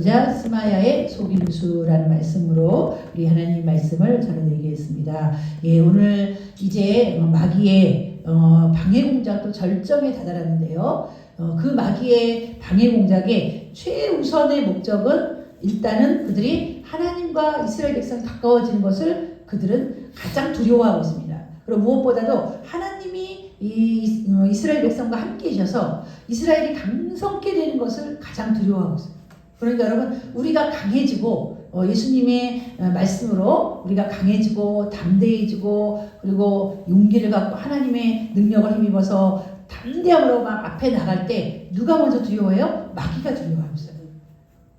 자, 스마야의 속임수라는 말씀으로 우리 하나님 말씀을 전해드리겠습니다. 예, 오늘 이제 마귀의 방해 공작도 절정에 다다랐는데요. 그 마귀의 방해 공작의 최우선의 목적은 일단은 그들이 하나님과 이스라엘 백성이 가까워지는 것을 그들은 가장 두려워하고 있습니다. 그리고 무엇보다도 하나님이 이스라엘 백성과 함께 계셔서 이스라엘이 강성케 되는 것을 가장 두려워하고 있습니다. 그러니까 여러분, 우리가 강해지고 예수님의 말씀으로 우리가 강해지고 담대해지고 그리고 용기를 갖고 하나님의 능력을 힘입어서 담대함으로 막 앞에 나갈 때 누가 먼저 두려워해요? 마귀가 두려워하고 있어요.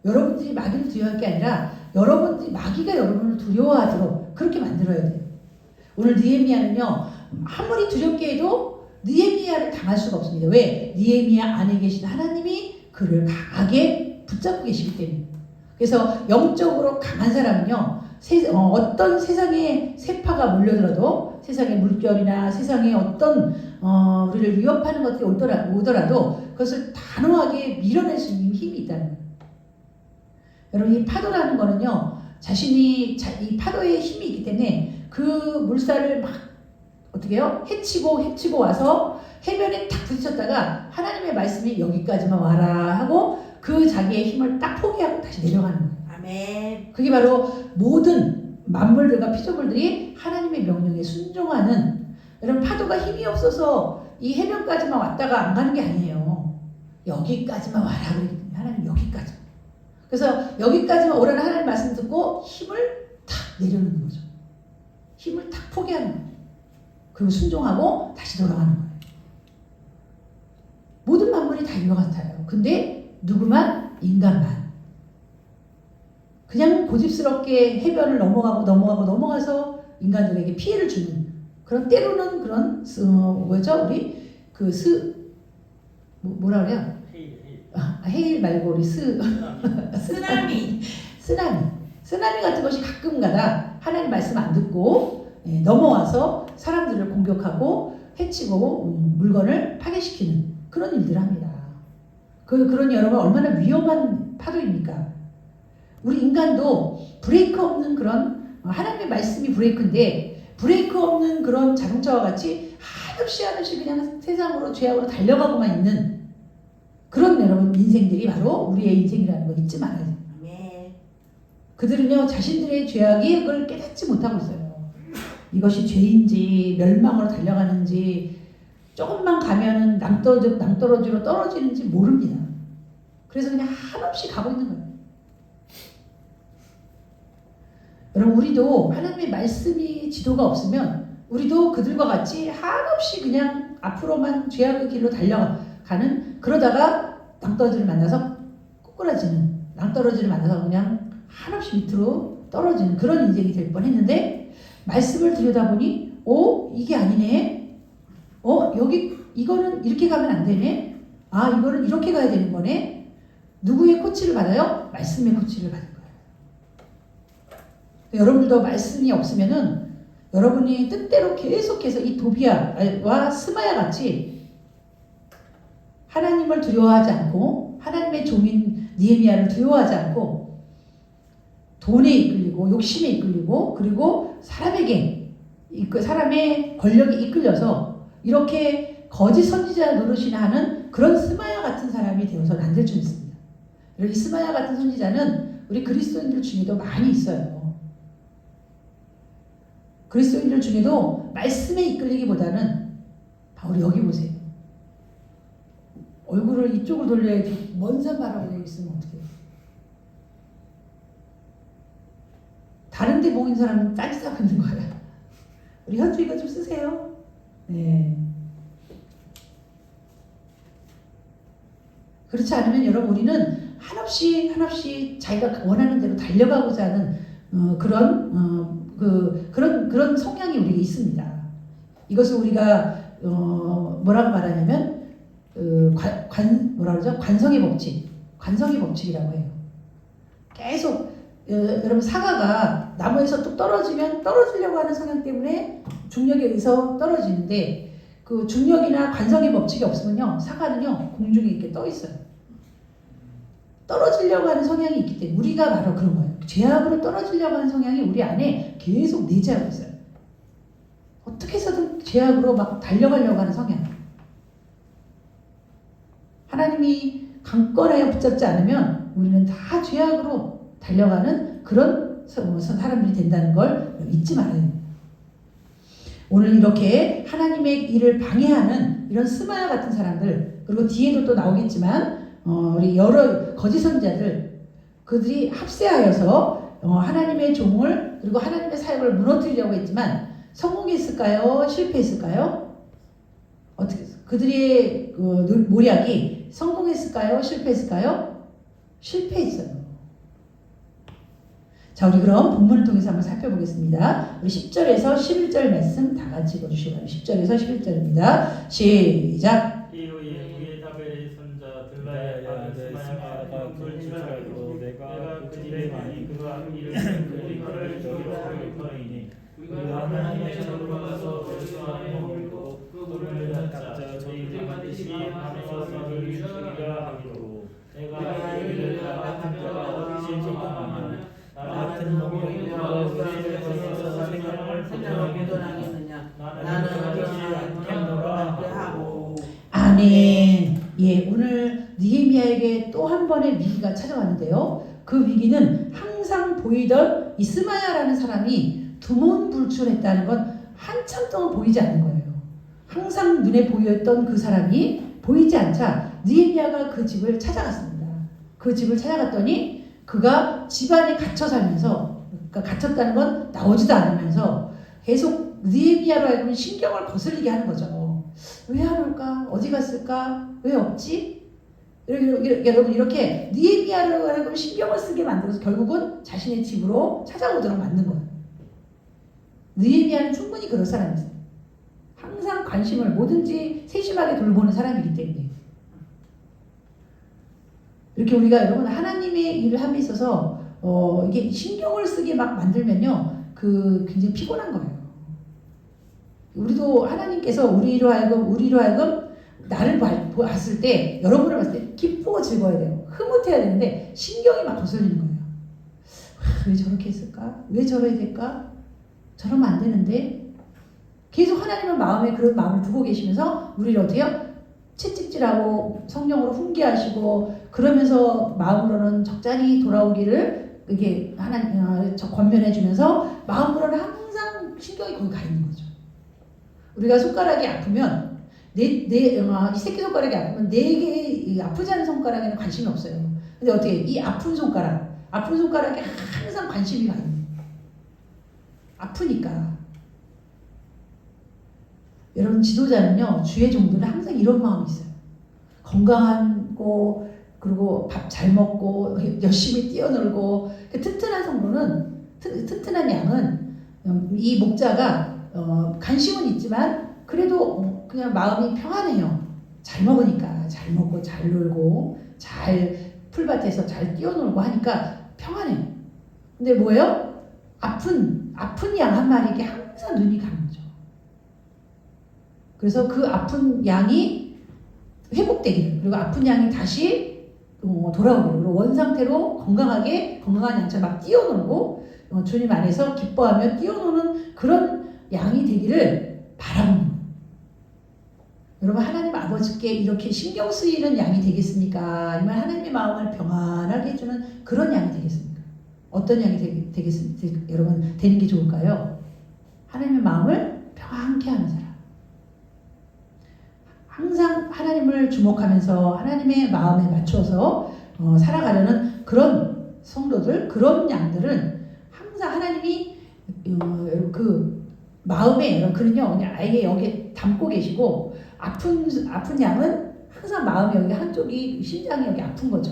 여러분들이 마귀를 두려워할 게 아니라 여러분들이 마귀가 여러분을 두려워하도록 그렇게 만들어야 돼요. 오늘 느헤미야는요, 아무리 두렵게 해도 느헤미야를 당할 수가 없습니다. 왜? 느헤미야 안에 계신 하나님이 그를 강하게 붙잡고 계시기 때문에. 그래서 영적으로 강한 사람은요, 어떤 세상의 세파가 몰려들어도, 세상의 물결이나 세상의 어떤 우리를 위협하는 것들이 오더라도 그것을 단호하게 밀어낼 수 있는 힘이 있다는 거예요. 여러분, 이 파도라는 거는요, 자신이 이 파도의 힘이 있기 때문에 그 물살을 막 어떻게 해요? 헤치고 와서 해변에 탁 부딪혔다가 하나님의 말씀이 여기까지만 와라 하고 그 자기의 힘을 딱 포기하고 다시 내려가는 거예요. 아멘. 그게 바로 모든 만물들과 피조물들이 하나님의 명령에 순종하는. 여러분, 파도가 힘이 없어서 이 해변까지만 왔다가 안 가는 게 아니에요. 여기까지만 와라 그러기 때문에 하나님 여기까지. 그래서 여기까지만 오라는 하나님 말씀 듣고 힘을 탁 내려놓는 거죠. 힘을 탁 포기하는 거예요. 그리고 순종하고 다시 돌아가는 거예요. 모든 만물이 다 이와 같아요. 근데 누구만? 인간만. 그냥 고집스럽게 해변을 넘어가서 인간들에게 피해를 주는 그런, 때로는 그런 뭐죠? 우리 뭐라 그래요? 헤일 말고 우리 쓰나미 같은 것이 가끔가다 하나님 말씀 안 듣고 넘어와서 사람들을 공격하고 해치고 물건을 파괴시키는 그런 일들을 합니다. 그러니 여러분, 얼마나 위험한 파도입니까? 우리 인간도 브레이크 없는 그런, 하나님의 말씀이 브레이크인데 브레이크 없는 그런 자동차와 같이 한없이 그냥 세상으로 죄악으로 달려가고만 있는 그런 여러분 인생들이 바로 우리의 인생이라는 거 잊지 말아야 돼요. 그들은요, 자신들의 죄악이 그걸 깨닫지 못하고 있어요. 이것이 죄인지 멸망으로 달려가는지 조금만 가면은 낭떠러지로 떨어지는지 모릅니다. 그래서 그냥 한없이 가고 있는 거예요. 여러분, 우리도 하나님의 말씀이 지도가 없으면 우리도 그들과 같이 한없이 그냥 앞으로만 죄악의 길로 달려가는, 그러다가 낭떠러지를 만나서 꼬꾸라지는, 낭떠러지를 만나서 그냥 한없이 밑으로 떨어지는 그런 인생이 될 뻔했는데, 말씀을 들여다보니 이게 아니네. 이거는 이렇게 가면 안 되네. 이거는 이렇게 가야 되는 거네. 누구의 코치를 받아요? 말씀의 코치를 받은 거예요. 여러분들도 말씀이 없으면은 여러분이 뜻대로 계속해서 이 도비야와 스마야 같이 하나님을 두려워하지 않고 하나님의 종인 느헤미야를 두려워하지 않고 돈에 이끌리고 욕심에 이끌리고 그리고 사람의 권력에 이끌려서 이렇게 거짓 선지자 노릇이나 하는 그런 스마야 같은 사람이 되어서는 안 될 줄 믿습니다. 이 스마야 같은 선지자는 우리 그리스도인들 중에도 많이 있어요. 그리스도인들 중에도 말씀에 이끌리기보다는 바로 여기 보세요. 얼굴을 이쪽으로 돌려야지 먼 산 바라보고 여기 있으면 어떡해요. 다른 데 보인 사람은 딴짓하고 있는 거야. 우리 현주 이거 좀 쓰세요. 네. 그렇지 않으면 여러분, 우리는 한없이 자기가 원하는 대로 달려가고자 하는 그런 성향이 우리에게 있습니다. 이것을 우리가 뭐라고 말하냐면 관성의 법칙이라고 해요. 계속 여러분, 사과가 나무에서 뚝 떨어지면 떨어지려고 하는 성향 때문에 중력에 의해서 떨어지는데, 그 중력이나 관성의 법칙이 없으면요, 사과는요 공중에 이렇게 떠 있어요. 떨어지려고 하는 성향이 있기 때문에 우리가 바로 그런 거예요. 죄악으로 떨어지려고 하는 성향이 우리 안에 계속 내재하고 있어요. 어떻게 해서든 죄악으로 막 달려가려고 하는 성향. 하나님이 강건하여 붙잡지 않으면 우리는 다 죄악으로 달려가는 그런 사람들이 된다는 걸 잊지 말아야 됩니다. 오늘 이렇게 하나님의 일을 방해하는 이런 스마야 같은 사람들, 그리고 뒤에도 또 나오겠지만 우리 여러 거짓 선지자들, 그들이 합세하여서 하나님의 종을 그리고 하나님의 사역을 무너뜨리려고 했지만 성공했을까요? 실패했을까요? 어떻게 그들의 모략이 성공했을까요? 실패했을까요? 실패했어요. 자, 우리 그럼 본문을 통해서 한번 살펴보겠습니다. 우리 10절에서 11절 말씀 다 같이 읽어주시기 바랍니다. 10절에서 11절입니다. 시작. 이후에 우에다벨의 손자 들라의 아들 스마야가 그를 줄 알고 내가 그 집에 가니 그가 이르는 그 이거를 저기로 터이니 그가 하나님의 전으로 가서 열심하여 먹고 그 물을 닦자 저희가 반드시 밤에서 너를 죽이라 하기로 내가 이를 같은 자가 어디서 정하면 나 같은 놈이 우리를 거기서 생명을 보존하겠느냐 나는 그러지 않겠노라 하고. 아멘. 예, 오늘 느헤미야에게 또 한 번의 위기가 찾아왔는데요. 그 위기는 항상 보이던 이 스마야라는 사람이 두몬불출했다는 건 한참 동안 보이지 않는 거예요. 항상 눈에 보였던 그 사람이 보이지 않자 느헤미야가 그 집을 찾아갔습니다. 그 집을 찾아갔더니 그가 집안에 갇혀 살면서, 그러니까 갇혔다는 건 나오지도 않으면서 계속 느헤미야로 하여금 신경을 거슬리게 하는 거죠. 왜 안 올까? 어디 갔을까? 왜 없지? 여러분 이렇게 느헤미야로 하여금 신경을 쓰게 만들어서 결국은 자신의 집으로 찾아오도록 만든 거예요. 느헤미야는 충분히 그럴 사람이었어요. 항상 관심을 뭐든지 세심하게 돌보는 사람이기 때문에. 이렇게 우리가 여러분 하나님의 일을 함에 있어서 이게 신경을 쓰게 막 만들면요, 그 굉장히 피곤한 거예요. 우리도 하나님께서 우리로 하여금 나를 봤을 때, 여러분을 봤을 때 기쁘고 즐거워야 돼요. 흐뭇해야 되는데 신경이 막 거슬리는 거예요. 왜 저렇게 했을까? 왜 저래야 될까? 저러면 안 되는데. 계속 하나님은 마음에 그런 마음을 두고 계시면서 우리를 어떻게 해요? 채찍질하고 성령으로 훈계하시고 그러면서 마음으로는 적잖이 돌아오기를 이게 하나님 권면해 주면서 마음으로는 항상 신경이 거기 가 있는 거죠. 우리가 손가락이 아프면 이 새끼 손가락이 아프면 4개 아프지 않은 손가락에는 관심이 없어요. 근데 어떻게 이 아픈 손가락에 항상 관심이 가 있는 거예요. 아프니까. 여러분 지도자는요, 주의 종들은 항상 이런 마음이 있어요. 건강하고 그리고 밥 잘 먹고 열심히 뛰어놀고. 튼튼한 성도는, 튼튼한 양은 이 목자가 관심은 있지만 그래도 그냥 마음이 평안해요. 잘 먹으니까. 잘 먹고 잘 놀고 잘 풀밭에서 잘 뛰어놀고 하니까 평안해요. 근데 뭐예요? 아픈 양 한 마리에게 항상 눈이 가는 거죠. 그래서 그 아픈 양이 회복되기를, 그리고 아픈 양이 다시 돌아오기를, 그리고 원상태로 건강한 양처럼 막 뛰어놀고 주님 안에서 기뻐하며 뛰어노는 그런 양이 되기를 바라는 거예요. 여러분 하나님 아버지께 이렇게 신경 쓰이는 양이 되겠습니까? 아니면 하나님의 마음을 평안하게 해주는 그런 양이 되겠습니까? 어떤 양이 되겠습니까? 여러분 되는 게 좋을까요? 하나님의 마음을 평안케 하는 사람. 항상 하나님을 주목하면서 하나님의 마음에 맞춰서 살아가려는 그런 성도들, 그런 양들은 항상 하나님이 그 마음에 그는요 그냥 아예 여기 담고 계시고, 아픈 양은 항상 마음이 여기 한쪽이, 심장이 여기 아픈 거죠.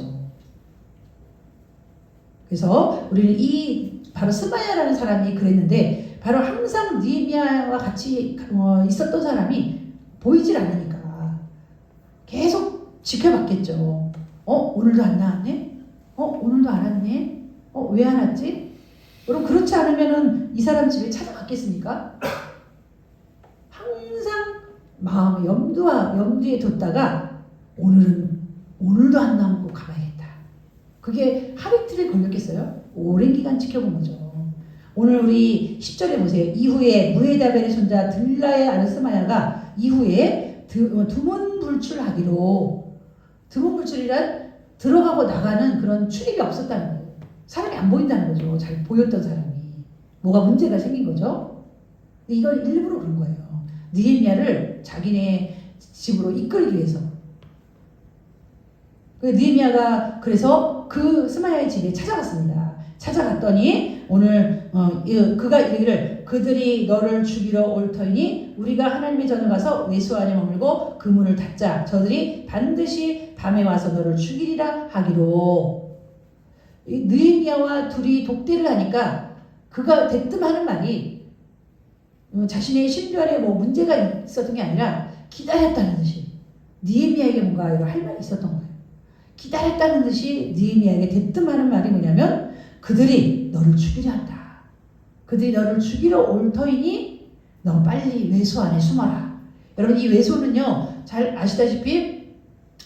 그래서 우리는 바로 스마야라는 사람이 그랬는데, 바로 항상 느헤미야와 같이 있었던 사람이 보이질 않으니까 계속 지켜봤겠죠. 오늘도 안 나왔네? 오늘도 안 왔네? 왜 안 왔지? 여러분 그렇지 않으면은 이 사람 집에 찾아갔겠습니까? 항상 마음을 염두에 뒀다가 오늘도 안 남고 가봐야겠다. 그게 하루 이틀에 걸렸겠어요? 오랜 기간 지켜본 거죠. 오늘 우리 10절에 보세요. 이후에 무에다벨의 손자 들라의 아들 스마야가 이후에 두문불출하기로, 두문불출이란 들어가고 나가는 그런 출입이 없었다는 거예요. 사람이 안 보인다는 거죠. 잘 보였던 사람이. 뭐가 문제가 생긴 거죠. 이걸 일부러 그런 거예요. 느헤미야를 자기네 집으로 이끌기 위해서. 느헤미야가 그래서 그 스마야의 집에 찾아갔습니다. 찾아갔더니 오늘 그가 이르기를 그들이 너를 죽이러 올 터이니 우리가 하나님의 전을 가서 외수 안에 머물고 그 문을 닫자. 저들이 반드시 밤에 와서 너를 죽이리라 하기로. 느헤미야와 둘이 독대를 하니까 그가 대뜸 하는 말이 자신의 신변에 뭐 문제가 있었던 게 아니라 기다렸다는 듯이 느헤미야에게 뭔가 할 말이 있었던 거예요. 기다렸다는 듯이 느헤미야에게 대뜸 하는 말이 뭐냐면 그들이 너를 죽이려 한다. 그들이 너를 죽이러 올 터이니 너 빨리 외소 안에 숨어라. 여러분 이 외소는요 잘 아시다시피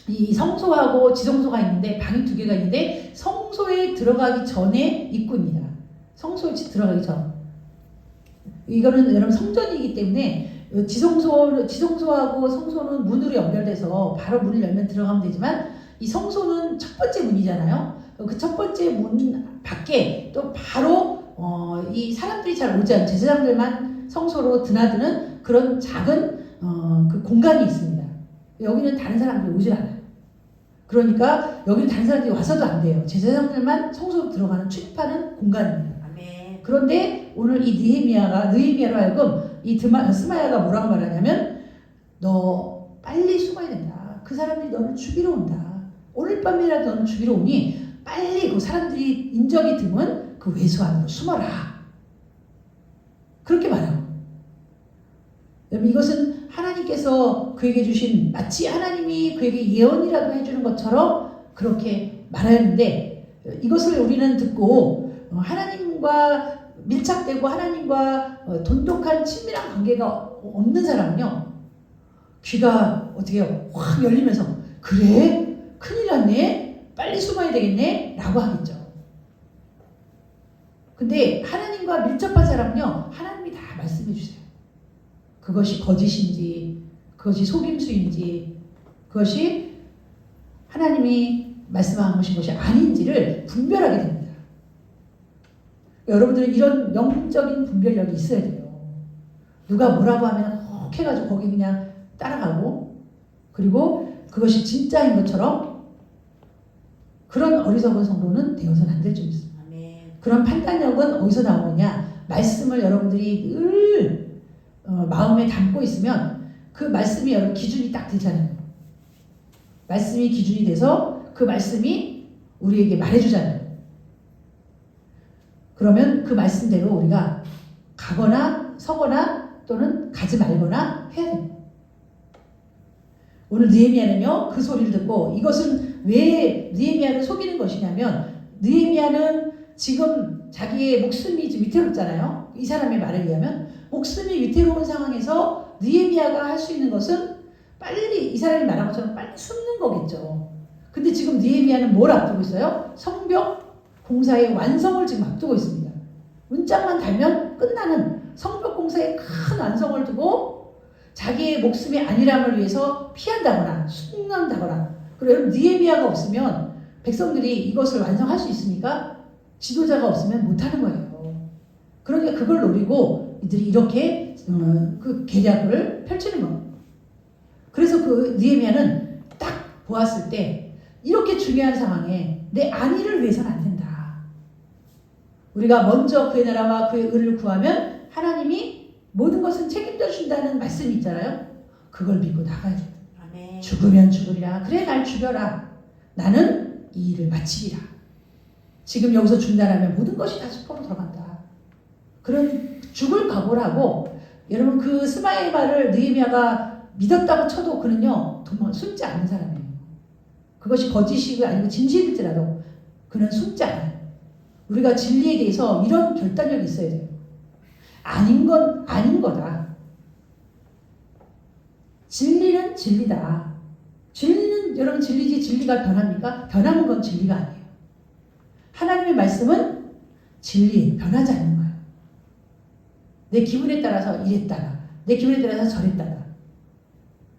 이 성소하고 지성소가 있는데 방이 두 개가 있는데 성소에 들어가기 전에 입구입니다. 성소에 들어가기 전. 이거는 여러분 성전이기 때문에 지성소하고 성소는 문으로 연결돼서 바로 문을 열면 들어가면 되지만 이 성소는 첫 번째 문이잖아요. 그 첫 번째 문 밖에 또 바로 이 사람들이 잘 오지 않은 제사장들만 성소로 드나드는 그런 작은 그 공간이 있습니다. 여기는 다른 사람들이 오질 않아요. 그러니까 여기는 다른 사람들이 와서도 안 돼요. 제사장들만 성소로 들어가는 출입하는 공간입니다. 아멘. 그런데 오늘 이 느헤미야로 하여금 이 스마야가 뭐라고 말하냐면 너 빨리 숨어야 된다. 그 사람들이 너를 죽이러 온다. 오늘 밤이라도 너를 죽이러 오니 빨리 그 사람들이 인적이 드문 그 외소 안으로 숨어라. 그렇게 말하고. 여러분 이것은 하나님께서 그에게 주신 마치 하나님이 그에게 예언이라도 해주는 것처럼 그렇게 말하였는데 이것을 우리는 듣고 하나님과 밀착되고 하나님과 돈독한 친밀한 관계가 없는 사람은요 귀가 어떻게 해요? 확 열리면서 그래? 큰일 났네? 빨리 숨어야 되겠네? 라고 하겠죠. 근데 하나님과 밀접한 사람은요 하나님이 다 말씀해 주세요. 그것이 거짓인지 그것이 속임수인지 그것이 하나님이 말씀하신 것이 아닌지를 분별하게 됩니다. 여러분들은 이런 영적인 분별력이 있어야 돼요. 누가 뭐라고 하면 혹 해가지고 거기 그냥 따라가고 그리고 그것이 진짜인 것처럼 그런 어리석은 성도는 되어서는 안 될 줄 믿습니다. 아멘. 그런 판단력은 어디서 나오느냐? 말씀을 여러분들이 늘 마음에 담고 있으면 그 말씀이 여러분 기준이 딱 되잖아요. 말씀이 기준이 돼서 그 말씀이 우리에게 말해주잖아요. 그러면 그 말씀대로 우리가 가거나 서거나 또는 가지 말거나 해야 됩니다. 오늘 느헤미야는요 그 소리를 듣고 이것은 왜 느헤미야를 속이는 것이냐면 느헤미야는 지금 자기의 목숨이 좀 위태롭잖아요. 이 사람의 말에 의하면 목숨이 위태로운 상황에서 느헤미야가 할 수 있는 것은 빨리 이 사람이 말한 것처럼 빨리 숨는 거겠죠. 근데 지금 느헤미야는 뭘 앞두고 있어요? 성벽 공사의 완성을 지금 앞두고 있습니다. 문짝만 달면 끝나는 성벽 공사의 큰 완성을 두고 자기의 목숨의 안일함을 위해서 피한다거나 숨는다거나. 그리고 여러분 느헤미야가 없으면 백성들이 이것을 완성할 수 있습니까? 지도자가 없으면 못하는 거예요. 그러니까 그걸 노리고 이들이 이렇게 그 계략을 펼치는 겁니다. 그래서 그 느헤미야는 딱 보았을 때 이렇게 중요한 상황에 내 안위를 위해서는 안 된다. 우리가 먼저 그의 나라와 그의 의를 구하면 하나님이 모든 것은 책임져 준다는 말씀이 있잖아요. 그걸 믿고 나가야 된다. 아멘. 죽으면 죽으리라. 그래 날 죽여라. 나는 이 일을 마치리라. 지금 여기서 중단하면 모든 것이 다 수포로 들어간다. 그런 죽을 각오를 하고 여러분 그 스마의 말을 느헤미야가 믿었다고 쳐도 그는요 숨지 않는 사람이에요. 그것이 거짓이고 아니고 진실일지라도 그는 숨지 않아요. 우리가 진리에 대해서 이런 결단력이 있어야 돼요. 아닌 건 아닌 거다. 진리는 진리다. 진리는 여러분 진리지 진리가 변합니까? 변하는 건 진리가 아니에요. 하나님의 말씀은 진리, 변하지 않는 거예요. 내 기분에 따라서 이랬다가, 내 기분에 따라서 저랬다가.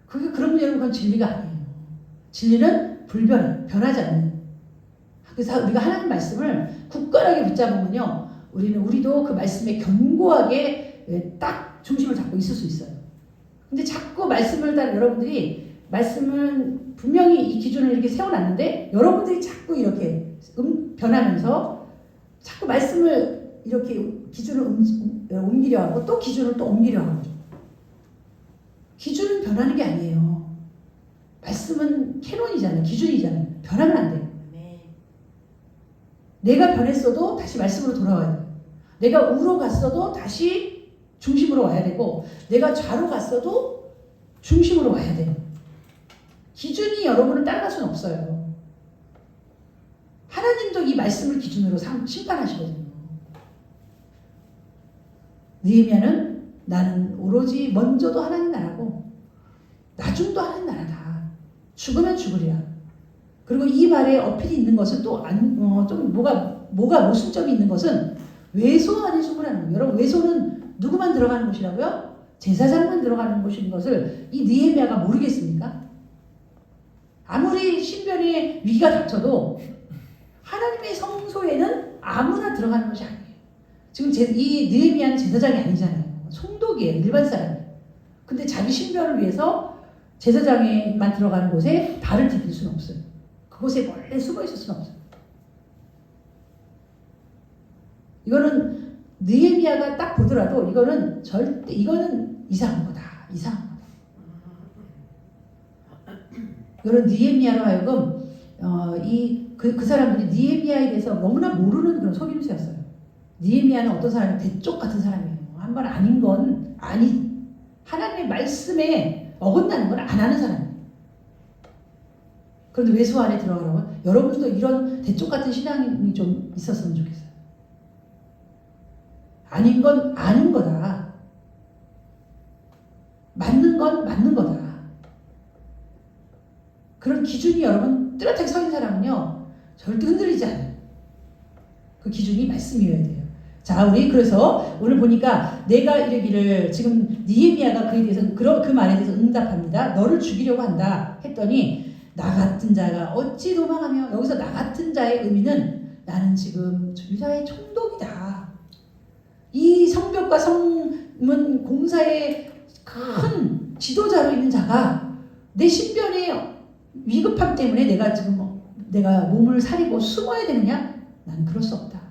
그러면 여러분 그건 진리가 아니에요. 진리는 불변, 변하지 않는. 그래서 우리가 하나님 말씀을 굳건하게 붙잡으면요, 우리도 그 말씀에 견고하게 딱 중심을 잡고 있을 수 있어요. 근데 자꾸 말씀을 여러분들이 말씀은 분명히 이 기준을 이렇게 세워놨는데 여러분들이 자꾸 이렇게 변하면서 자꾸 말씀을 이렇게 기준을 옮기려 하고 또 기준을 또 옮기려 하고. 기준은 변하는 게 아니에요. 말씀은 캐논이잖아요. 기준이잖아요. 변하면 안 돼요. 내가 변했어도 다시 말씀으로 돌아와야 돼요. 내가 우로 갔어도 다시 중심으로 와야 되고, 내가 좌로 갔어도 중심으로 와야 돼요. 기준이 여러분을 따라갈 수는 없어요. 하나님도 이 말씀을 기준으로 심판하시거든요. 느헤미야는 나는 오로지 먼저도 하나님 나라고 나중도 하나님 나라다. 죽으면 죽으리라. 그리고 이 말에 어필이 있는 것은 좀 뭐가 모순점이 있는 것은 외소 안에 숨으라는 거예요. 여러분, 외소는 누구만 들어가는 곳이라고요? 제사장만 들어가는 곳인 것을 이 느헤미야가 모르겠습니까? 아무리 신변에 위기가 닥쳐도 하나님의 성소에는 아무나 들어가는 것이 아니에요. 지금 이 느헤미야는 제사장이 아니잖아요. 총독이에요. 일반 사람이에요. 근데 자기 신변을 위해서 제사장에만 들어가는 곳에 발을 디딜 수는 없어요. 그곳에 몰래 숨어 있을 수는 없어요. 이거는 느헤미야가 딱 보더라도 이거는 이상한 거다. 이상한 거다. 이거는 느헤미야로 하여금 그 사람들이 느헤미야에 대해서 너무나 모르는 그런 속임수였어요. 느헤미야는 어떤 사람이 대쪽 같은 사람이에요. 한 번 아닌 건 하나님의 말씀에 어긋나는 건 안 하는 사람이에요. 그런데 외소 안에 들어가라고? 여러분도 이런 대쪽 같은 신앙이 좀 있었으면 좋겠어요. 아닌 건 아는 거다. 맞는 건 맞는 거다. 그런 기준이 여러분 뚜렷하게 서 있는 사람은요, 절대 흔들리지 않아요. 그 기준이 말씀이어야 돼요. 자, 우리 그래서 오늘 보니까 내가 이르기를, 지금 느헤미야가 그에 대해서 그 말에 대해서 응답합니다. 너를 죽이려고 한다 했더니 나 같은 자가 어찌 도망하며, 여기서 나 같은 자의 의미는 나는 지금 유다의 총독이다. 이 성벽과 성문 공사의 큰 지도자로 있는 자가 내 신변의 위급함 때문에 내가 몸을 사리고 숨어야 되느냐? 나는 그럴 수 없다.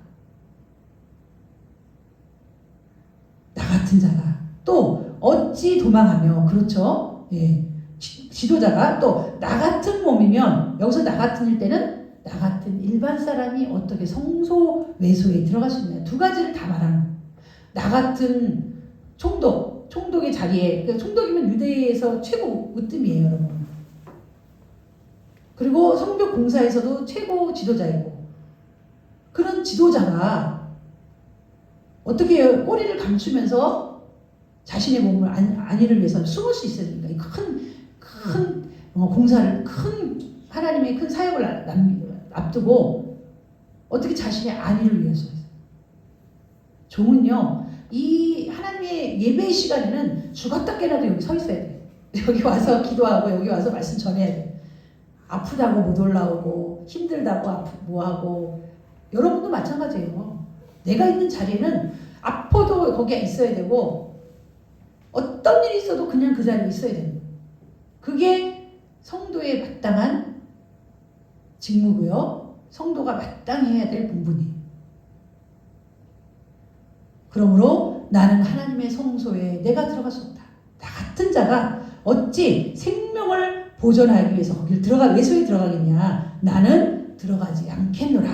나 같은 자가 또 어찌 도망하며, 그렇죠? 예. 지도자가 또 나 같은 몸이면, 여기서 나 같은일 때는 나 같은 일반 사람이 어떻게 성소 외소에 들어갈 수 있냐. 두 가지를 다 말하는 거예요. 나 같은 총독의 자리에, 그러니까 총독이면 유대에서 최고 으뜸이에요, 여러분. 그리고 성벽 공사에서도 최고 지도자이고, 그런 지도자가 어떻게 꼬리를 감추면서 자신의 몸을 안위를 위해서 숨을 수 있습니까? 이 큰 공사를, 큰 하나님의 큰 사역을 앞두고 어떻게 자신의 안위를 위해서. 종은요, 이 하나님의 예배의 시간에는 죽었다 깨나도 여기 서 있어야 돼요. 여기 와서 기도하고 여기 와서 말씀 전해야 돼요. 아프다고 못 올라오고 힘들다고 뭐하고. 여러분도 마찬가지예요. 내가 있는 자리에는 아파도 거기에 있어야 되고, 어떤 일이 있어도 그냥 그 자리에 있어야 됩니다. 그게 성도에 마땅한 직무고요. 성도가 마땅히 해야 될 본분이에요. 그러므로 나는 하나님의 성소에 내가 들어갈 수 없다. 나 같은 자가 어찌 생명을 보존하기 위해서 거기를 외소에 들어가겠냐. 나는 들어가지 않겠노라.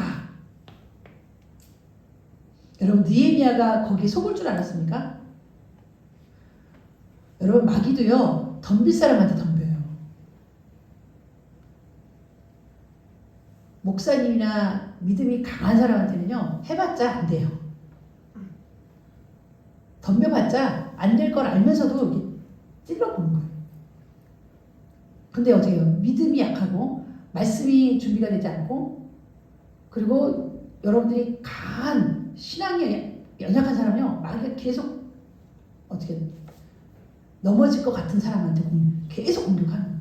여러분, 느헤미야가 거기에 속을 줄 알았습니까? 여러분, 마귀도요, 덤빌 사람한테 덤벼요. 목사님이나 믿음이 강한 사람한테는요, 해봤자 안 돼요. 덤벼봤자 안 될 걸 알면서도 찔러보는 거예요. 근데 어떻게 해요? 믿음이 약하고 말씀이 준비가 되지 않고, 그리고 여러분들이 강한 신앙에 연약한 사람이요, 마귀가 계속 어떻게 넘어질 것 같은 사람한테 계속 공격하는 거예요.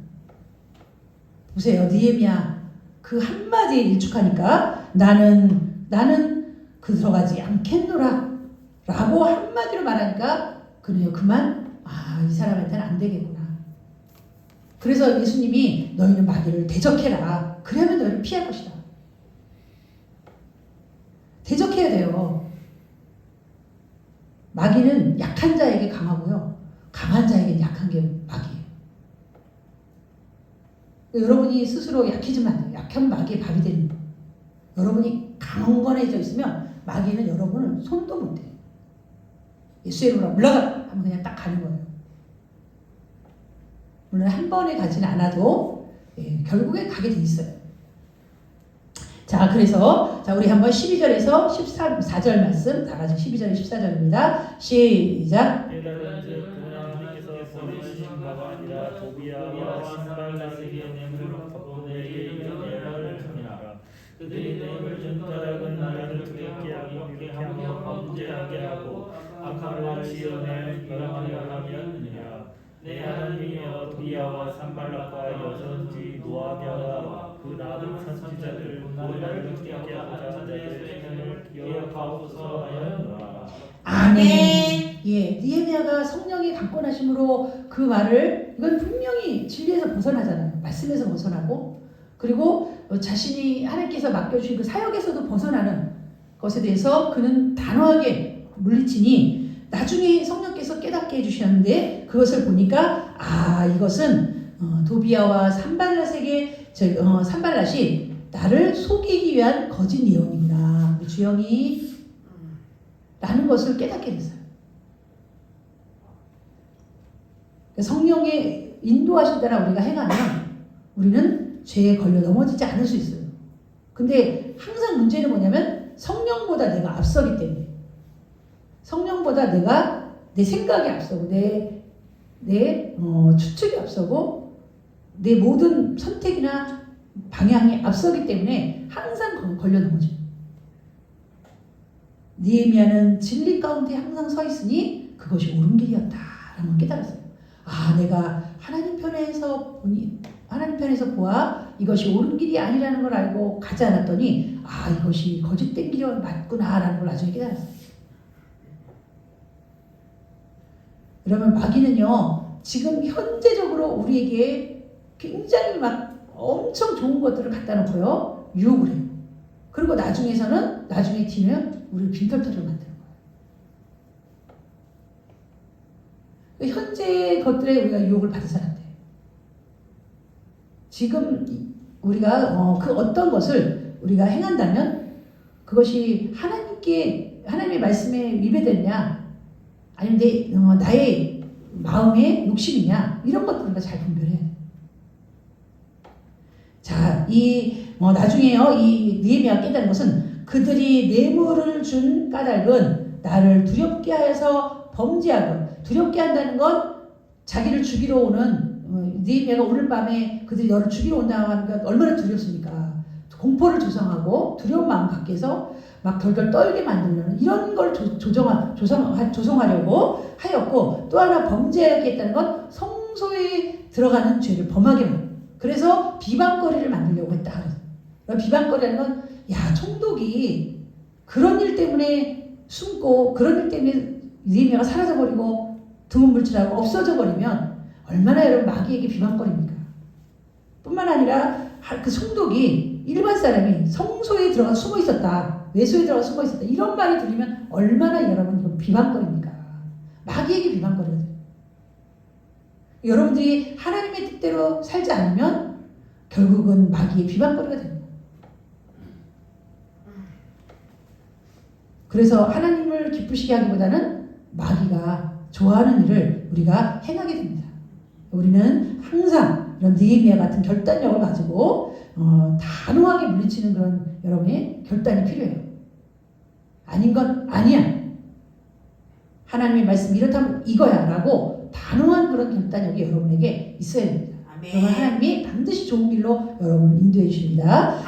보세요, 느헤미야 그 한마디에 일축하니까 나는 그 들어가지 않겠노라 라고 한마디로 말하니까 그래요, 그만 이 사람한테는 안 되겠구나. 그래서 예수님이 너희는 마귀를 대적해라. 그러면 너희를 피할 것이다. 대적해야 돼요. 마귀는 약한 자에게 강하고요, 강한 자에게 약한 게 마귀예요. 여러분이 스스로 약해지면 안 돼요. 약한 마귀의 밥이 되는 거예요. 여러분이 강건해져 있으면 마귀는 여러분을 손도 못 대요. 예수의 이름으로 물러가 하면 그냥 딱 가는 거예요. 물론 한 번에 가지는 않아도 결국에 가게 돼 있어요. 자, 그래서 우리 한번 12절에서 14절 말씀 다 같이 12절 14절입니다. 시작. 깨달은즉 그는 하나님께서 보내신 바가 아니라 도비야와 산발라세게 뇌물을 받고 내게 이런 예언을 전하라. 그들이 뇌물 준 까닭은 나를 두렵게 하고 미혹하고 범죄하게 하고 악함을 지어내는 비방을 하면느니라. 내 하나님이여 도비야와 산발락과 여전지 노아냐와 그 나쁜 선지자들 나를 두렵게 하고자 내 생명을 기억하옵소서 하였노라. 아멘. 예, 느헤미야가 성령의 강권하심으로 그 말을, 이건 분명히 진리에서 벗어나잖아요. 말씀에서 벗어나고, 그리고 자신이 하나님께서 맡겨주신 그 사역에서도 벗어나는 것에 대해서 그는 단호하게 물리치니, 나중에 성령께서 깨닫게 해주셨는데 그것을 보니까 이것은 도비야와 산발랏이 나를 속이기 위한 거짓 예언이구나, 우리 주영이 라는 것을 깨닫게 됐어요. 성령의 인도하신 따라 우리가 행하면 우리는 죄에 걸려 넘어지지 않을 수 있어요. 근데 항상 문제는 뭐냐면 성령보다 내가 앞서기 때문에, 성령보다 내 생각이 앞서고 내 추측이 앞서고 내 모든 선택이나 방향이 앞서기 때문에 항상 걸려 넘어져요. 느헤미야는 진리 가운데 항상 서 있으니 그것이 옳은 길이었다라는 걸 깨달았어요. 내가 하나님 편에서 보아 이것이 옳은 길이 아니라는 걸 알고 가지 않았더니 이것이 거짓된 길이 맞구나라는 걸 나중에 깨달았어요. 그러면 마귀는요, 지금 현재적으로 우리에게 굉장히 막 엄청 좋은 것들을 갖다 놓고요, 유혹을 해요. 그리고 나중에 뒤는 우리를 빈털터리로 만드는 거예요. 현재의 것들에 우리가 유혹을 받아서는 안 돼요. 지금 우리가 그 어떤 것을 우리가 행한다면 그것이 하나님의 말씀에 위배되느냐, 아니면 나의 마음의 욕심이냐, 이런 것들을 우리가 잘 분별해야 돼요. 자, 나중에요, 이 느헤미야가 깨달은 것은 그들이 뇌물을 준 까닭은 나를 두렵게 하여서 범죄하고, 두렵게 한다는 건 자기를 죽이러 오는, 느헤미야가 오늘 밤에 그들이 너를 죽이러 온다고 하니까 얼마나 두렵습니까? 공포를 조성하고 두려운 마음 갖게 해서 막 덜덜 떨게 만들려는 이런 걸 조성하려고 하였고, 또 하나 범죄하겠다는 건 성소에 들어가는 죄를 범하게 만들어요. 그래서 비방거리를 만들려고 했다. 비방거리라는 건, 총독이 그런 일 때문에 숨고 그런 일 때문에 느헤미야가 사라져버리고 드문물질하고 없어져 버리면 얼마나 여러분 마귀에게 비방거리입니까? 뿐만 아니라 그 총독이 일반 사람이 성소에 들어가 숨어 있었다, 외소에 들어가 숨어 있었다, 이런 말이 들리면 얼마나 여러분 이건 비방거리입니까? 마귀에게 비방거리거든요. 여러분들이 하나님의 뜻대로 살지 않으면 결국은 마귀의 비방거리가 됩니다. 그래서 하나님을 기쁘시게 하기보다는 마귀가 좋아하는 일을 우리가 행하게 됩니다. 우리는 항상 이런 느헤미야 같은 결단력을 가지고 단호하게 물리치는 그런 여러분의 결단이 필요해요. 아닌 건 아니야, 하나님의 말씀 이렇다면 이거야 라고 단호한 그런 결단력이 여러분에게 있어야 됩니다. 그러면 하나님이 반드시 좋은 길로 여러분을 인도해 주십니다.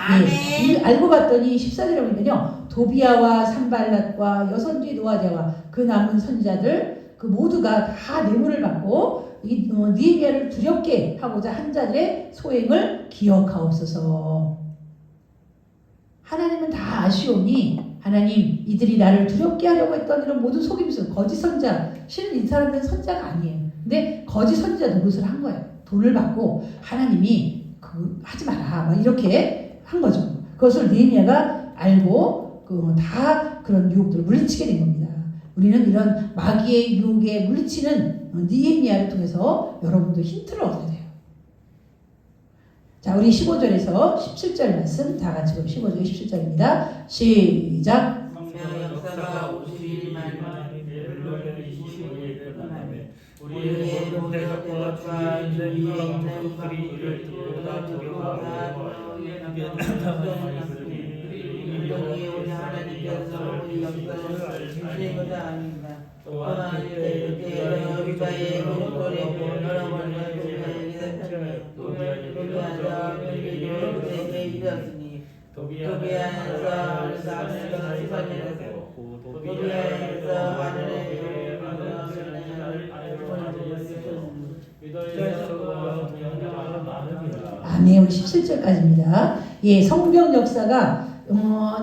예, 알고 봤더니 14절에 보니까요. 도비아와 산발랏과 여선지 노아제와 그 남은 선지자들 그 모두가 다 뇌물을 받고 느헤미야를 두렵게 하고자 한 자들의 소행을 기억하옵소서. 하나님은 다 아시오니 하나님 이들이 나를 두렵게 하려고 했던 이런 모든 속임수 거짓 선자 실은 이 사람들은 선자가 아니에요. 근데 거짓 선지자 노릇을 한 거예요. 돈을 받고 하나님이 하지 마라 막 이렇게 한 거죠. 그것을 느헤미야가 알고 다 그런 유혹들을 물리치게 된 겁니다. 우리는 이런 마귀의 유혹에 물리치는 느헤미야를 통해서 여러분도 힌트를 얻어야 돼요. 자, 우리 15절에서 17절 말씀 다 같이 15절 17절입니다. 시작. 성령 역사가 51만 우리의 모든 대적과 주위에 있는 방들이 이를 다 두려워하고 여기 우리 하나님께서 우리 역사를 주시는 것이 아닙니다. 또한 이때 여기가의 목소리에 여러 번 도비아에게 이르렀으니 도비아에서 사람에서 시선이 되고 도비아에서 하늘에 아멘. 우리 17절까지입니다. 예, 성경 역사가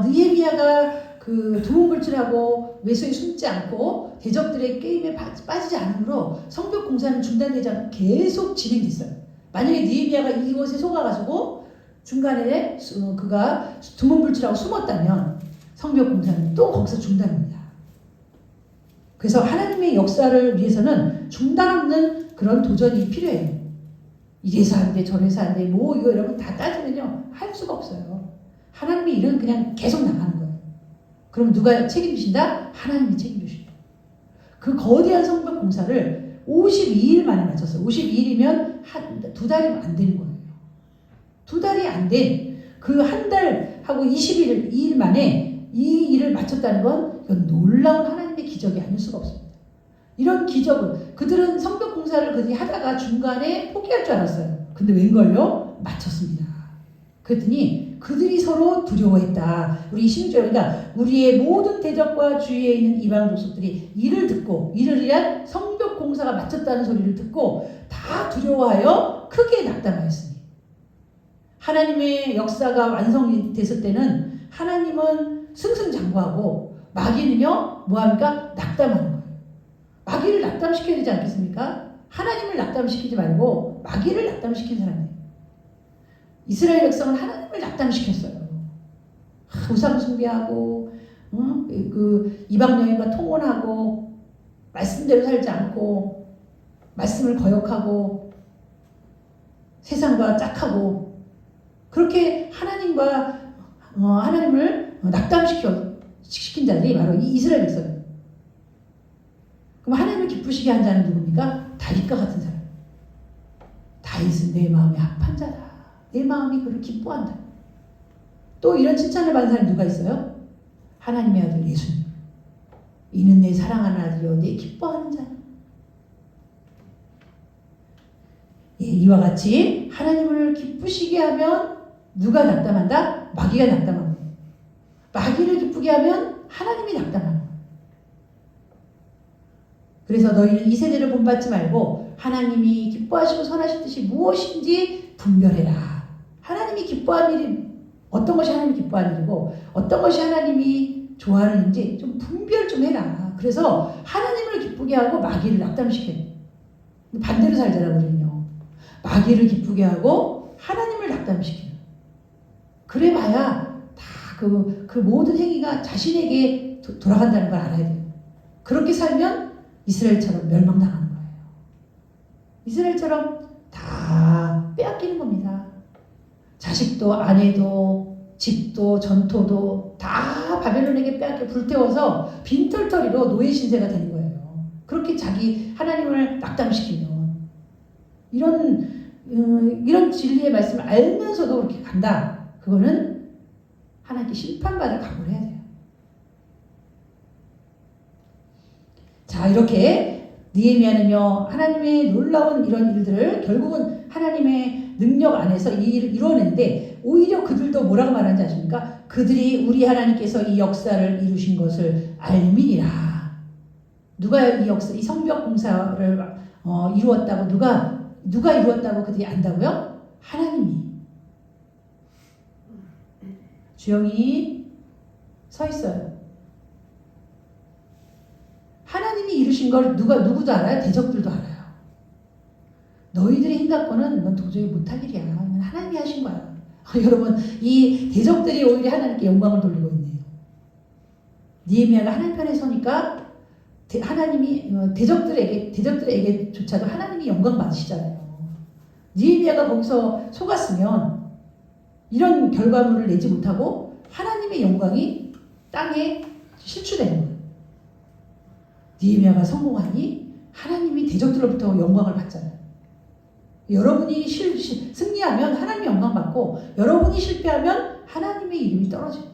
느헤미야가 그 두문불출하고 외소에 숨지 않고 대적들의 게임에 빠지지 않으므로 성벽 공사는 중단되지 않고 계속 진행됐어요. 만약에 느헤미야가 이곳에 속아가지고 중간에 그가 두문불출하고 숨었다면 성벽 공사는 또 거기서 중단입니다. 그래서 하나님의 역사를 위해서는 중단 없는 그런 도전이 필요해요. 이래서 안 돼, 저래서 안 돼, 뭐 이거 여러분 다 따지면요 할 수가 없어요. 하나님의 일은 그냥 계속 나가는 거예요. 그럼 누가 책임지신다? 하나님이 책임지신다. 그 거대한 성벽 공사를 52일 만에 마쳤어요. 52일이면 두 달이 안 되는 거예요. 두 달이 안 된 그 한 달하고 2일 만에 이 일을 마쳤다는 건 이건 놀라운 하나님의 기적이 아닐 수가 없습니다. 이런 기적을 그들은 성벽 공사를 그들이 하다가 중간에 포기할 줄 알았어요. 근데 웬걸요? 마쳤습니다. 그랬더니 그들이 서로 두려워했다. 우리 16절 그러니까 우리의 모든 대적과 주위에 있는 이방 족속들이 이를 듣고 이를 위한 성벽 공사가 마쳤다는 소리를 듣고 다 두려워하여 크게 낙담하였으니 하나님의 역사가 완성이 됐을 때는 하나님은 승승장구하고 마귀는요 뭐합니까? 낙담하는 거예요. 마귀를 낙담시켜야 되지 않겠습니까? 하나님을 낙담시키지 말고 마귀를 낙담시킨 사람이에요. 이스라엘 백성은 하나님을 낙담시켰어요. 우상 숭배하고 그 이방 여인과 통혼하고 말씀대로 살지 않고 말씀을 거역하고 세상과 짝하고 그렇게 하나님을 낙담시킨 자들이 바로 이 이스라엘 백성이에요. 그럼 하나님을 기쁘시게 한 자는 누굽니까? 다윗과 같은 사람. 다윗은 내 마음에 합한 자다. 내 마음이 그를 기뻐한다. 또 이런 칭찬을 받은 사람이 누가 있어요? 하나님의 아들 예수님. 이는 내 사랑하는 아들이요 내 기뻐하는 자니. 예, 이와 같이 하나님을 기쁘시게 하면 누가 낙담한다? 마귀가 낙담하는 거예요. 마귀를 기쁘게 하면 하나님이 낙담하는 거예요. 그래서 너희는 이 세대를 본받지 말고 하나님이 기뻐하시고 선하신 뜻이 무엇인지 분별해라. 하나님이 기뻐하는 일이 어떤 것이 하나님이 기뻐하는 일이고 어떤 것이 하나님이 좋아하는 일인지 좀 분별 좀 해라. 그래서 하나님을 기쁘게 하고 마귀를 낙담시켜요. 반대로 살잖아 우리는요. 마귀를 기쁘게 하고 하나님을 낙담시켜요. 그래봐야 다 그 모든 행위가 자신에게 돌아간다는 걸 알아야 돼요. 그렇게 살면 이스라엘처럼 멸망당하는 거예요. 이스라엘처럼 다 빼앗기는 겁니다. 자식도 아내도 집도 전토도 다 바벨론에게 빼앗겨 불태워서 빈털터리로 노예 신세가 되는 거예요. 그렇게 자기 하나님을 낙담시키면 이런 진리의 말씀을 알면서도 그렇게 간다. 그거는 하나님께 심판받을 각오를 해야 돼요. 자, 이렇게 느헤미야는요 하나님의 놀라운 이런 일들을 결국은 하나님의 능력 안에서 이 일을 이루어냈는데 오히려 그들도 뭐라고 말하는지 아십니까? 그들이 우리 하나님께서 이 역사를 이루신 것을 알미니라. 누가 이 역사, 이 성벽 공사를 이루었다고 누가 이루었다고 그들이 안다고요? 하나님이. 주영이 서 있어요. 하나님이 이루신 걸 누구도 알아요? 대적들도 알아요. 너희들의 힘 갖고는 이건 도저히 못할 일이야. 이건 하나님이 하신 거야. 여러분, 이 대적들이 오히려 하나님께 영광을 돌리고 있네요. 느헤미야가 하나님 편에 서니까 하나님이 대적들에게조차도 하나님이 영광 받으시잖아요. 느헤미야가 거기서 속았으면 이런 결과물을 내지 못하고 하나님의 영광이 땅에 실추되는 거예요. 느헤미야가 성공하니 하나님이 대적들로부터 영광을 받잖아요. 여러분이 승리하면 하나님이 영광 받고 여러분이 실패하면 하나님의 이름이 떨어져요.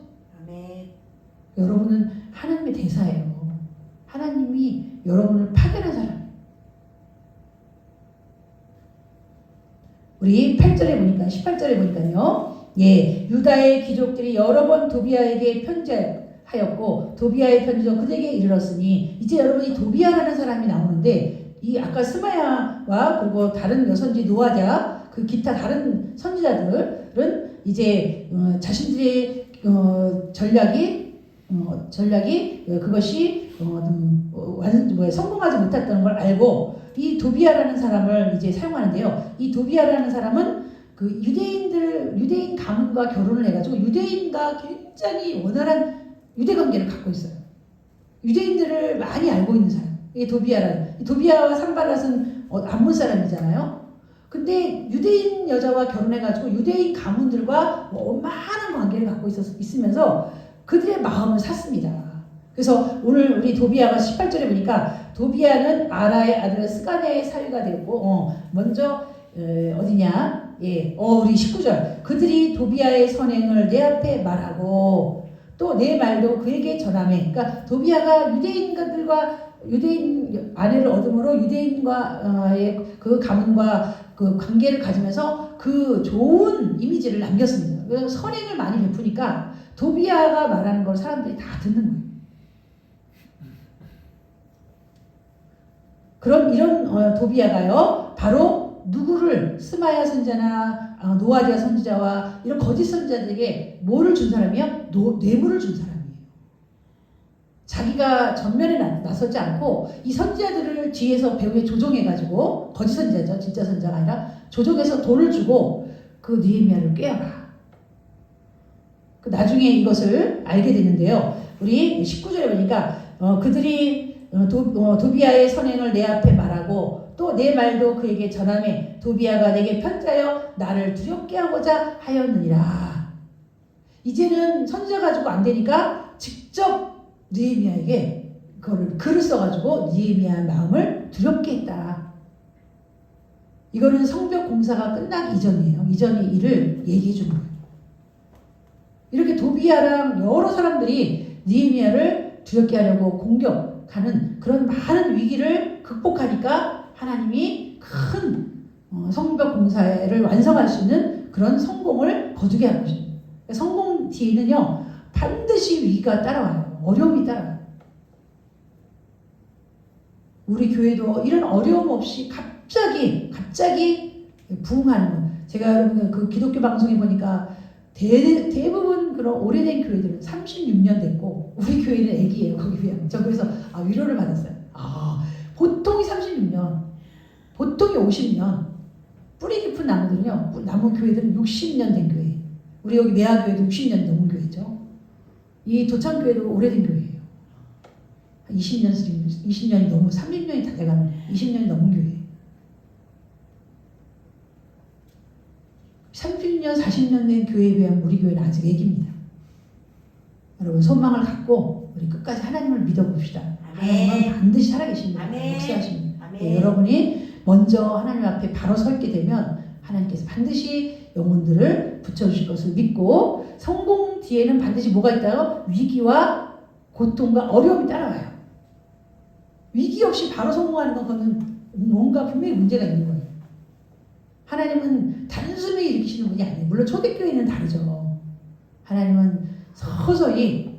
아멘. 여러분은 하나님의 대사예요. 하나님이 여러분을 파견한 사람이에요. 우리 8절에 보니까 18절에 보니까요. 예, 유다의 귀족들이 여러 번 도비아에게 편지하였고 도비아의 편지도 그에게 이르렀으니 이제 여러분이 도비아라는 사람이 나오는데 이 아까 스마야와 그리고 다른 여선지 노아자 그 기타 다른 선지자들은 이제 자신들의 전략이 그것이 성공하지 못했다는 걸 알고 이 도비아라는 사람을 이제 사용하는데요. 이 도비아라는 사람은 그 유대인 가문과 결혼을 해가지고 유대인과 굉장히 원활한 유대 관계를 갖고 있어요. 유대인들을 많이 알고 있는 사람. 이게 도비아와 산발랏은 암몬 사람이잖아요. 근데 유대인 여자와 결혼해가지고 유대인 가문들과 많은 관계를 갖고 있으면서 그들의 마음을 샀습니다. 그래서 오늘 우리 도비아가 18절에 보니까 도비아는 아라의 아들 스가냐의 사위가 되었고 먼저 어디냐? 예, 우리 19절 그들이 도비아의 선행을 내 앞에 말하고 또 내 말도 그에게 전하매. 그러니까 도비아가 유대인 아내를 얻음으로 유대인과의 그 가문과 그 관계를 가지면서 그 좋은 이미지를 남겼습니다. 그래서 선행을 많이 베푸니까 도비아가 말하는 걸 사람들이 다 듣는 거예요. 그럼 이런 도비아가요 바로 누구를 스마야 선지자나 노아디아 선지자와 이런 거짓 선지자들에게 뭐를 준 사람이요? 뇌물을 준 사람이에요. 자기가 전면에 나서지 않고 이 선지자들을 뒤에서 배후에 조종해가지고 거짓 선지자죠. 진짜 선지자가 아니라 조종해서 돈을 주고 그 느헤미야를 꾀어라. 나중에 이것을 알게 되는데요. 우리 19절에 보니까 그들이 도비아의 선행을 내 앞에 말하고 또 내 말도 그에게 전하매 도비아가 내게 편지하여 나를 두렵게 하고자 하였느니라. 이제는 선지자 가지고 안 되니까 직접 느헤미야에게 그거를 글을 써가지고 느헤미야의 마음을 두렵게 했다. 이거는 성벽 공사가 끝나기 이전이에요. 이전의 일을 얘기해 주는 거예요. 이렇게 도비아랑 여러 사람들이 느헤미야를 두렵게 하려고 공격하는 그런 많은 위기를 극복하니까 하나님이 큰 성벽 공사를 완성할 수 있는 그런 성공을 거두게 하는 것입니다. 성공 뒤에는요 반드시 위기가 따라와요. 어려움이 따라와요. 우리 교회도 이런 어려움 없이 갑자기 부흥하는 거. 제가 여러분 그 기독교 방송에 보니까 대부분 그런 오래된 교회들은 36년 됐고 우리 교회는 애기예요. 거기 비하면. 저 그래서 위로를 받았어요. 보통이 36년, 보통이 50년. 뿌리 깊은 나무들은요. 나무 교회들은 60년 된 교회. 우리 여기 매화교회도 60년 넘은 교회죠. 이 도창교회도 오래된 교회예요. 20년이 넘은 30년이 다 돼가는 20년이 넘은 교회예요. 30년, 40년 된 교회에 비하면 우리 교회는 아직 애기입니다. 여러분 소망을 갖고 우리 끝까지 하나님을 믿어봅시다. 하나님은 반드시 살아계십니다. 역사하십니다. 네, 여러분이 먼저 하나님 앞에 바로 서 있게 되면 하나님께서 반드시 영혼들을 붙여주실 것을 믿고 성공 뒤에는 반드시 뭐가 있다요? 위기와 고통과 어려움이 따라와요. 위기 없이 바로 성공하는 건 그거는 뭔가 분명히 문제가 있는 거예요. 하나님은 단숨에 일으키시는 분이 아니에요. 물론 초대교회는 다르죠. 하나님은 서서히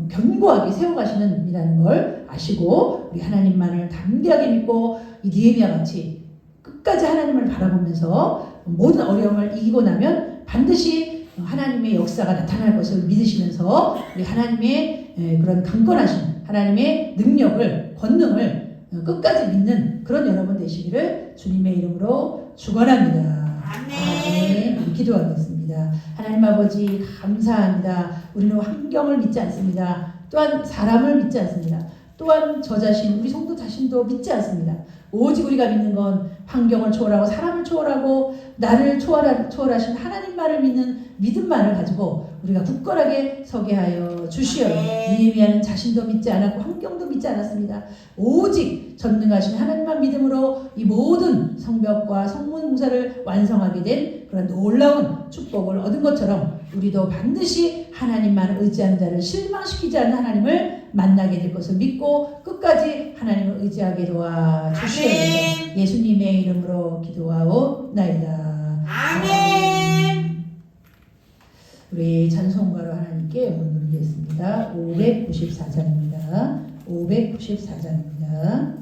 견고하게 세워가시는 분이라는 걸 아시고 우리 하나님만을 담대하게 믿고 이 느헤미야 같이 끝까지 하나님을 바라보면서 모든 어려움을 이기고 나면 반드시 하나님의 역사가 나타날 것을 믿으시면서 우리 하나님의 그런 강건하신 하나님의 능력을 권능을 끝까지 믿는 그런 여러분 되시기를 주님의 이름으로 축원합니다. 아멘. 우리 기도하겠습니다. 하나님 아버지 감사합니다. 우리는 환경을 믿지 않습니다. 또한 사람을 믿지 않습니다. 또한 저 자신, 우리 성도 자신도 믿지 않습니다. 오직 우리가 믿는 건 환경을 초월하고 사람을 초월하고 나를 초월하신 하나님만을 믿는 믿음만을 가지고 우리가 굳건하게 서게 하여 주시옵소서. 느헤미야는 자신도 믿지 않았고 환경도 믿지 않았습니다. 오직 전능하신 하나님만 믿음으로 이 모든 성벽과 성문 공사를 완성하게 된 그런 놀라운 축복을 얻은 것처럼 우리도 반드시 하나님만을 의지하는 자를 실망시키지 않는 하나님을 만나게 될 것을 믿고 끝까지 하나님을 의지하게 도와 주시옵소서. 예수님의 이름으로 기도하옵나이다. 아멘. 우리 찬송가로 하나님께 문드리겠습니다. 594장입니다. 594장입니다.